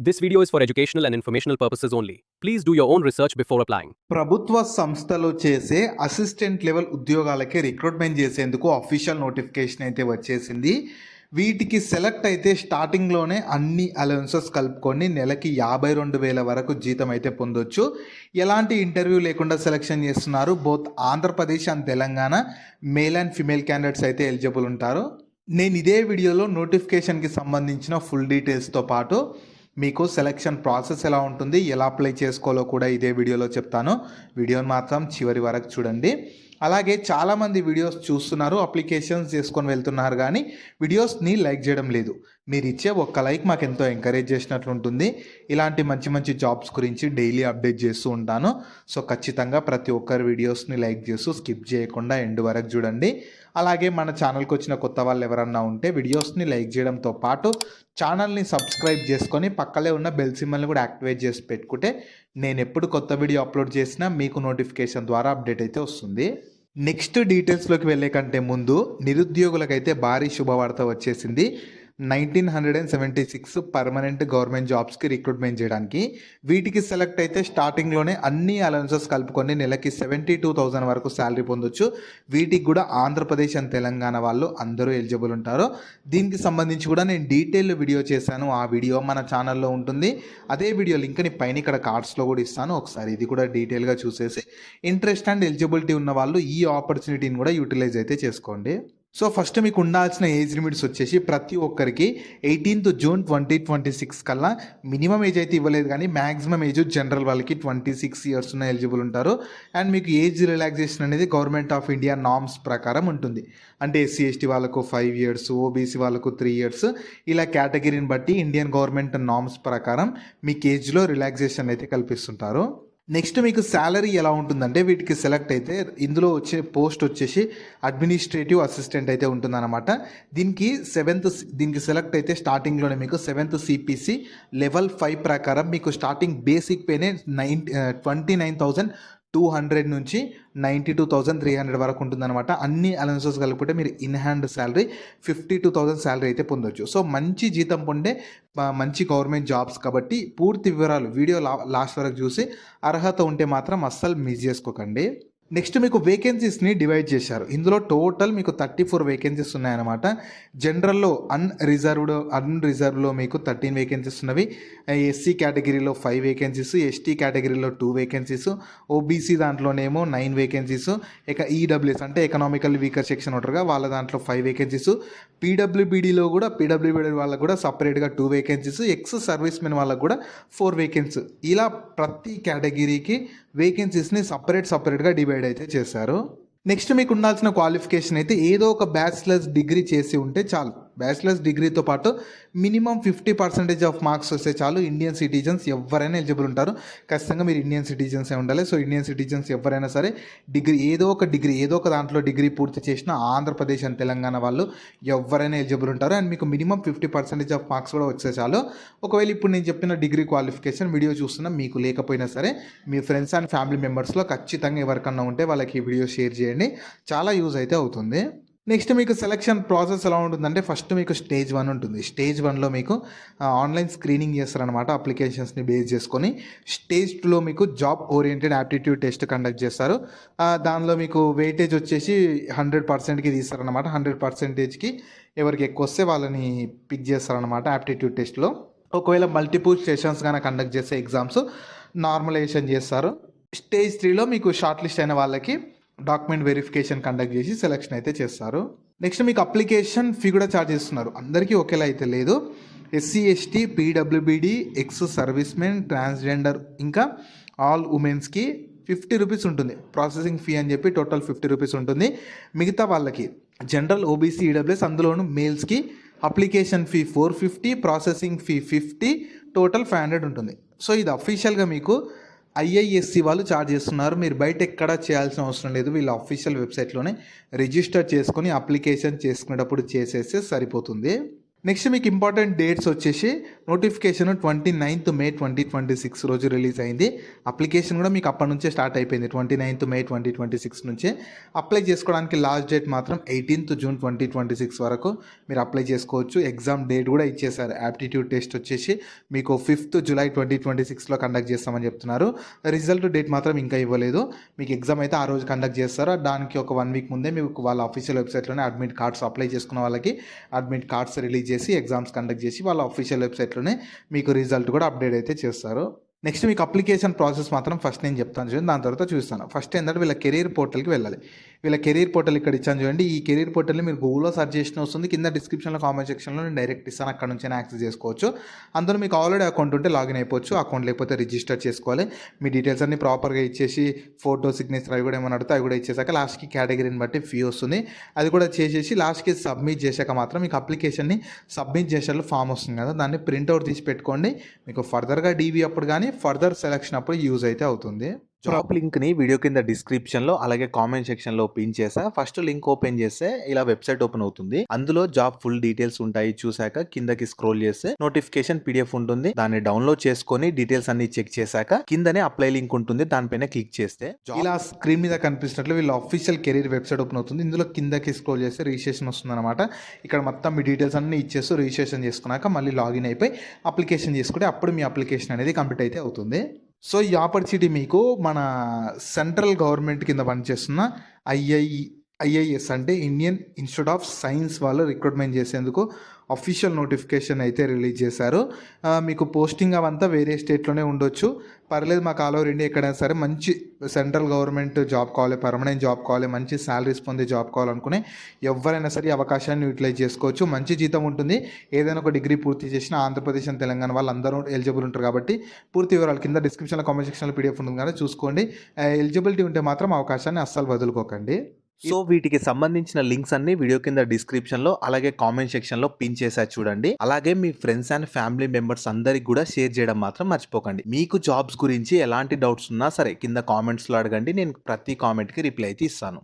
This video is for educational and informational purposes only. Please do your own research before applying. ప్రభుత్వ సంస్థలో చేసే assistant level ఉద్యోగాలకి recruitment చేసేందుకు official notification అయితే వచ్చేసింది. వీటికి సెలెక్ట్ అయితే స్టార్టింగ్లోనే అన్ని అలవెన్సెస్ కలుపుకొని నెలకి 52,000 వరకు జీతం అయితే పొందొచ్చు. ఎలాంటి ఇంటర్వ్యూ లేకుండా సెలెక్షన్ చేస్తున్నారు. Both Andhra Pradesh and Telangana male and female candidates అయితే ఎలిజిబుల్ ఉంటారు. నేను ఇదే వీడియోలో నోటిఫికేషన్కి సంబంధించిన ఫుల్ డీటెయిల్స్తో పాటు మీకు సెలక్షన్ ప్రాసెస్ ఎలా ఉంటుంది, ఎలా అప్లై చేసుకోవాలో కూడా ఇదే వీడియోలో చెప్తాను. వీడియోని మాత్రం చివరి వరకు చూడండి. అలాగే చాలామంది వీడియోస్ చూస్తున్నారు, అప్లికేషన్స్ చేసుకొని వెళ్తున్నారు, కానీ వీడియోస్ని లైక్ చేయడం లేదు. మీరు ఇచ్చే ఒక్క లైక్ మాకు ఎంతో ఎంకరేజ్ చేసినట్లు ఉంటుంది. ఇలాంటి మంచి మంచి జాబ్స్ గురించి డైలీ అప్డేట్ చేస్తూ ఉంటాను. సో ఖచ్చితంగా ప్రతి ఒక్కరి వీడియోస్ని లైక్ చేస్తూ స్కిప్ చేయకుండా ఎండ్ వరకు చూడండి. అలాగే మన ఛానల్కి వచ్చిన కొత్త వాళ్ళు ఎవరన్నా ఉంటే వీడియోస్ని లైక్ చేయడంతో పాటు ఛానల్ని సబ్స్క్రైబ్ చేసుకొని పక్కనే ఉన్న బెల్ సింబల్ని కూడా యాక్టివేట్ చేసి పెట్టుకుంటే నేను ఎప్పుడు కొత్త వీడియో అప్లోడ్ చేసినా మీకు నోటిఫికేషన్ ద్వారా అప్డేట్ అయితే వస్తుంది. నెక్స్ట్ డీటెయిల్స్లోకి వెళ్ళే కంటే ముందు నిరుద్యోగులకైతే భారీ శుభవార్త వచ్చేసింది. 1976 పర్మనెంట్ గవర్నమెంట్ జాబ్స్కి రిక్రూట్మెంట్ చేయడానికి వీటికి సెలెక్ట్ అయితే స్టార్టింగ్లోనే అన్ని అలవెన్సెస్ కలుపుకొని నెలకి 72,000 వరకు శాలరీ పొందొచ్చు. వీటికి కూడా ఆంధ్రప్రదేశ్ అండ్ తెలంగాణ వాళ్ళు అందరూ ఎలిజిబుల్ ఉంటారు. దీనికి సంబంధించి కూడా నేను డీటెయిల్ వీడియో చేశాను. ఆ వీడియో మన ఛానల్లో ఉంటుంది. అదే వీడియో లింక్ని పైన ఇక్కడ కార్డ్స్లో కూడా ఇస్తాను. ఒకసారి ఇది కూడా డీటెయిల్గా చూసేసి ఇంట్రెస్ట్ అండ్ ఎలిజిబిలిటీ ఉన్న వాళ్ళు ఈ ఆపర్చునిటీని కూడా యూటిలైజ్ అయితే చేసుకోండి. సో ఫస్ట్ మీకు ఉండాల్సిన ఏజ్ లిమిట్స్ వచ్చేసి ప్రతి ఒక్కరికి 18th June 2026 కల్లా మినిమం ఏజ్ అయితే ఇవ్వలేదు, కానీ మ్యాక్సిమం ఏజ్ జనరల్ వాళ్ళకి 26 years ఉన్న ఎలిజిబుల్ ఉంటారు. అండ్ మీకు ఏజ్ రిలాక్సేషన్ అనేది గవర్నమెంట్ ఆఫ్ ఇండియా నామ్స్ ప్రకారం ఉంటుంది. అంటే SC ST వాళ్ళకు 5 years, OBC వాళ్ళకు 3 years, ఇలా కేటగిరీని బట్టి ఇండియన్ గవర్నమెంట్ నామ్స్ ప్రకారం మీకు ఏజ్లో రిలాక్సేషన్ అయితే కల్పిస్తుంటారు. నెక్స్ట్ మీకు శాలరీ ఎలా ఉంటుందంటే వీటికి సెలెక్ట్ అయితే ఇందులో వచ్చే పోస్ట్ వచ్చేసి అడ్మినిస్ట్రేటివ్ అసిస్టెంట్ అయితే ఉంటుందన్నమాట. దీనికి సెలెక్ట్ అయితే స్టార్టింగ్లోనే మీకు 7th CPC లెవెల్ 5 ప్రకారం మీకు స్టార్టింగ్ బేసిక్ పేనే 29,200 నుంచి 92,300 వరకు ఉంటుందన్నమాట. అన్ని అలవెన్సెస్ కలుపుకుంటే మీరు ఇన్ హ్యాండ్ శాలరీ 52,000 శాలరీ అయితే పొందొచ్చు. సో మంచి జీతం పొందే మంచి గవర్నమెంట్ జాబ్స్ కాబట్టి పూర్తి వివరాలు వీడియో లాస్ట్ వరకు చూసి అర్హత ఉంటే మాత్రం అస్సలు మిస్ చేసుకోకండి. నెక్స్ట్ మీకు వేకెన్సీస్ని డివైడ్ చేశారు. ఇందులో టోటల్ మీకు 34 వేకెన్సీస్ ఉన్నాయన్నమాట. జనరల్లో అన్రిజర్వ్లో మీకు 13 వేకెన్సీస్ ఉన్నవి. SC కేటగిరీలో 5 వేకెన్సీస్, ST కేటగిరీలో 2 వేకెన్సీస్, OBC దాంట్లోనేమో 9 వేకెన్సీస్, EWS అంటే ఎకనామికల్ వీకర్ సెక్షన్ ఉంటారుగా వాళ్ళ దాంట్లో 5 వేకెన్సీస్, PWBDలో కూడా PWBD వాళ్ళకు కూడా సపరేట్గా 2 వేకెన్సీస్, ఎక్స్ సర్వీస్ మెన్ వాళ్ళకు కూడా 4 వేకెన్సీస్. ఇలా ప్రతి కేటగిరీకి వేకెన్సీస్ని సపరేట్గా డివైడ్ అయితే చేశారు. నెక్స్ట్ మీకు ఉండాల్సిన క్వాలిఫికేషన్ అయితే ఏదో ఒక బ్యాచిలర్స్ డిగ్రీ చేసి ఉంటే చాలు. బ్యాచిలర్స్ డిగ్రీతో పాటు మినిమం 50% ఆఫ్ మార్క్స్ వస్తే చాలు. ఇండియన్ సిటిజన్స్ ఎవరైనా ఎలిజిబుల్ ఉంటారు. ఖచ్చితంగా మీరు ఇండియన్ సిటిజన్సే ఉండాలి. సో ఇండియన్ సిటిజన్స్ ఎవరైనా సరే ఏదో ఒక దాంట్లో డిగ్రీ పూర్తి చేసిన ఆంధ్రప్రదేశ్ అండ్ తెలంగాణ వాళ్ళు ఎవరైనా ఎలిజిబుల్ ఉంటారు. అండ్ మీకు మినిమం 50% ఆఫ్ మార్క్స్ కూడా వచ్చే చాలు. ఒకవేళ ఇప్పుడు నేను చెప్పిన డిగ్రీ క్వాలిఫికేషన్ వీడియో చూస్తున్నా మీకు లేకపోయినా సరే మీ ఫ్రెండ్స్ అండ్ ఫ్యామిలీ మెంబర్స్లో ఖచ్చితంగా ఎవరికన్నా ఉంటే వాళ్ళకి ఈ వీడియో షేర్ చేయండి. చాలా యూజ్ అయితే అవుతుంది. నెక్స్ట్ మీకు సెలక్షన్ ప్రాసెస్ ఎలా ఉంటుందంటే ఫస్ట్ మీకు స్టేజ్ 1 ఉంటుంది. స్టేజ్ 1లో మీకు ఆన్లైన్ స్క్రీనింగ్ చేస్తారనమాట అప్లికేషన్స్ని బేస్ చేసుకొని. స్టేజ్ 2లో మీకు job oriented aptitude test conduct చేస్తారు. దానిలో మీకు వెయిటేజ్ వచ్చేసి 100%కి తీస్తారనమాట. 100%కి ఎవరికి ఎక్కువ వస్తే వాళ్ళని పిక్ చేస్తారనమాట యాప్టిట్యూడ్ టెస్ట్లో. ఒకవేళ మల్టిపుల్ సెషన్స్ కానీ కండక్ట్ చేసే ఎగ్జామ్స్ నార్మలైజేషన్ చేస్తారు. స్టేజ్ 3లో మీకు షార్ట్ లిస్ట్ అయిన వాళ్ళకి డాక్యుమెంట్ వెరిఫికేషన్ కండక్ట్ చేసి సెలెక్షన్ అయితే చేస్తారు. నెక్స్ట్ మీకు అప్లికేషన్ ఫీ కూడా ఛార్జ్ చేస్తున్నారు. అందరికీ ఒకేలా అయితే లేదు. SC ST PWBD ex service men transgender ఇంకా ఆల్ ఉమెన్స్కి 50 రూపీస్ ఉంటుంది ప్రాసెసింగ్ ఫీ అని చెప్పి. టోటల్ 50 రూపీస్ ఉంటుంది. మిగతా వాళ్ళకి జనరల్ OBC EWS అందులోను మేల్స్కి application fee 450, processing fee 50, total 500 ఉంటుంది. సో ఇది అఫీషియల్గా మీకు IISc వాళ్ళు ఛార్జ్ చేస్తున్నారు. మీరు బయట ఎక్కడా చేయాల్సిన అవసరం లేదు. వీళ్ళ అఫీషియల్ వెబ్సైట్లోనే రిజిస్టర్ చేసుకొని అప్లికేషన్ చేసుకునేటప్పుడు చేసేస్తే సరిపోతుంది. నెక్స్ట్ మీకు ఇంపార్టెంట్ డేట్స్ వచ్చేసి నోటిఫికేషన్ 29th May 2026 రోజు రిలీజ్ అయింది. అప్లికేషన్ కూడా మీకు అప్పటి నుంచే స్టార్ట్ అయిపోయింది. 29th May 2026 నుంచే అప్లై చేసుకోవడానికి లాస్ట్ డేట్ మాత్రం 18th June 2026 వరకు మీరు అప్లై చేసుకోవచ్చు. ఎగ్జామ్ డేట్ కూడా ఇచ్చేసారు. యాప్టిట్యూడ్ టెస్ట్ వచ్చేసి మీకు 5th July 2026లో కండక్ట్ చేస్తామని చెప్తున్నారు. రిజల్ట్ డేట్ మాత్రం ఇంకా ఇవ్వలేదు. మీకు ఎగ్జామ్ అయితే ఆ రోజు కండక్ట్ చేస్తారు. దానికి ఒక 1 వీక్ ముందే మీకు వాళ్ళ అఫీషియల్ వెబ్సైట్లోనే అడ్మిట్ కార్డ్స్ అప్లై చేసుకున్న వాళ్ళకి అడ్మిట్ కార్డ్స్ రిలీజ్ చేసి ఎగ్జామ్స్ కండక్ట్ చేసి వాళ్ళ అఫీషియల్ వెబ్సైట్లోనే మీకు రిజల్ట్ కూడా అప్డేట్ అయితే చేస్తారు. నెక్స్ట్ మీకు అప్లికేషన్ ప్రాసెస్ మాత్రం ఫస్ట్ నేను చెప్తాను చూడండి, దాని తర్వాత చూస్తాను. ఫస్ట్ ఏంటంటే వీళ్ళ కెరీర్ పోర్టల్కి వెళ్ళాలి. వీళ్ళ కెరీర్ పోర్టల్ ఇక్కడ ఇచ్చాను చూడండి. ఈ కెరీర్ పోర్టల్ని మీరు గూగుల్లో సర్చ్ చేసిన వస్తుంది. కింద డిస్క్రిప్షన్లో కామెంట్ సెక్షన్లో నేను డైరెక్ట్ ఇస్తాను, అక్కడ నుంచి యాక్సెస్ చేసుకోవచ్చు. అందులో మీకు ఆల్రెడీ అకౌంట్ ఉంటే లాగిన్ అయిపోవచ్చు. అకౌంట్ లేకపోతే రిజిస్టర్ చేసుకోవాలి. మీ డీటెయిల్స్ అన్ని ప్రాపర్గా ఇచ్చేసి ఫోటో సిగ్నేచర్ అవి కూడా ఏమైనా అడిగితే అవి కూడా ఇచ్చేసాక లాస్ట్కి కేటగిరీని బట్టి ఫీ వస్తుంది. అది కూడా చేసేసి లాస్ట్కి సబ్మిట్ చేశాక మాత్రం మీకు అప్లికేషన్ని సబ్మిట్ చేసేటప్పుడు ఫామ్ వస్తుంది కదా, దాన్ని ప్రింట్అవుట్ తీసి పెట్టుకోండి. మీకు ఫర్దర్గా డీవీ అప్పుడు కానీ ఫర్దర్ సెలక్షన్ అప్పుడు యూజ్ అయితే అవుతుంది. జాబ్ లింక్ని వీడియో కింద డిస్క్రిప్షన్లో అలాగే కామెంట్ సెక్షన్లో పిన్ చేసా. ఫస్ట్ లింక్ ఓపెన్ చేస్తే ఇలా వెబ్సైట్ ఓపెన్ అవుతుంది. అందులో జాబ్ ఫుల్ డీటెయిల్స్ ఉంటాయి. చూసాక కిందకి స్క్రోల్ చేస్తే నోటిఫికేషన్ PDF ఉంటుంది. దాన్ని డౌన్లోడ్ చేసుకొని డీటెయిల్స్ అన్ని చెక్ చేశాక కిందనే అప్లై లింక్ ఉంటుంది. దానిపైన క్లిక్ చేస్తే ఇలా స్క్రీన్ మీద కనిపిస్తున్నట్లు వీళ్ళ అఫీషియల్ కెరీర్ వెబ్సైట్ ఓపెన్ అవుతుంది. ఇందులో కిందకి స్క్రోల్ చేస్తే రిజిస్ట్రేషన్ వస్తుంది అనమాట. ఇక్కడ మొత్తం మీ డీటెయిల్స్ అన్ని ఇచ్చేస్తూ రిజిస్ట్రేషన్ చేసుకున్నాక మళ్ళీ లాగిన్ అయిపోయి అప్లికేషన్ చేసుకుంటే అప్పుడు మీ అప్లికేషన్ అనేది కంప్లీట్ అయితే అవుతుంది. సో ఈ ఆపర్చునిటీ మీకు మన సెంట్రల్ గవర్నమెంట్ కింద పనిచేస్తున్న ఐఐఎస్ అంటే ఇండియన్ ఇన్స్టిట్యూట్ ఆఫ్ సైన్స్ వాళ్ళు రిక్రూట్మెంట్ చేసేందుకు అఫీషియల్ నోటిఫికేషన్ అయితే రిలీజ్ చేశారు. మీకు పోస్టింగ్ అవంతా వేరే స్టేట్లోనే ఉండొచ్చు, పర్లేదు. మాకు ఆల్ ఓవర్ ఇండియా ఎక్కడైనా సరే మంచి సెంట్రల్ గవర్నమెంట్ జాబ్ కావాలి, పర్మనెంట్ జాబ్ కావాలి, మంచి శాలరీస్ పొందే జాబ్ కావాలనుకునే ఎవరైనా సరే ఈ అవకాశాన్ని యూటిలైజ్ చేసుకోవచ్చు. మంచి జీతం ఉంటుంది. ఏదైనా ఒక డిగ్రీ పూర్తి చేసిన ఆంధ్రప్రదేశ్ అండ్ తెలంగాణ వాళ్ళు అందరూ ఎలిజిబుల్ ఉంటారు కాబట్టి పూర్తి వివరాలు కింద డిస్క్రిప్షన్లో కామెంట్ సెక్షన్లో PDF ఉంటుంది కదా, చూసుకోండి. ఎలిజిబిలిటీ ఉంటే మాత్రం అవకాశాన్ని అస్సలు వదులుకోకండి. సో వీటికి సంబంధించిన లింక్స్ అన్ని వీడియో కింద డిస్క్రిప్షన్లో అలాగే కామెంట్ సెక్షన్లో పిన్ చేసా చూడండి. అలాగే మీ ఫ్రెండ్స్ అండ్ ఫ్యామిలీ మెంబర్స్ అందరికి కూడా షేర్ చేయడం మాత్రం మర్చిపోకండి. మీకు జాబ్స్ గురించి ఎలాంటి డౌట్స్ ఉన్నా సరే కింద కామెంట్స్లో అడగండి. నేను ప్రతి కామెంట్కి రిప్లై అయితే ఇస్తాను.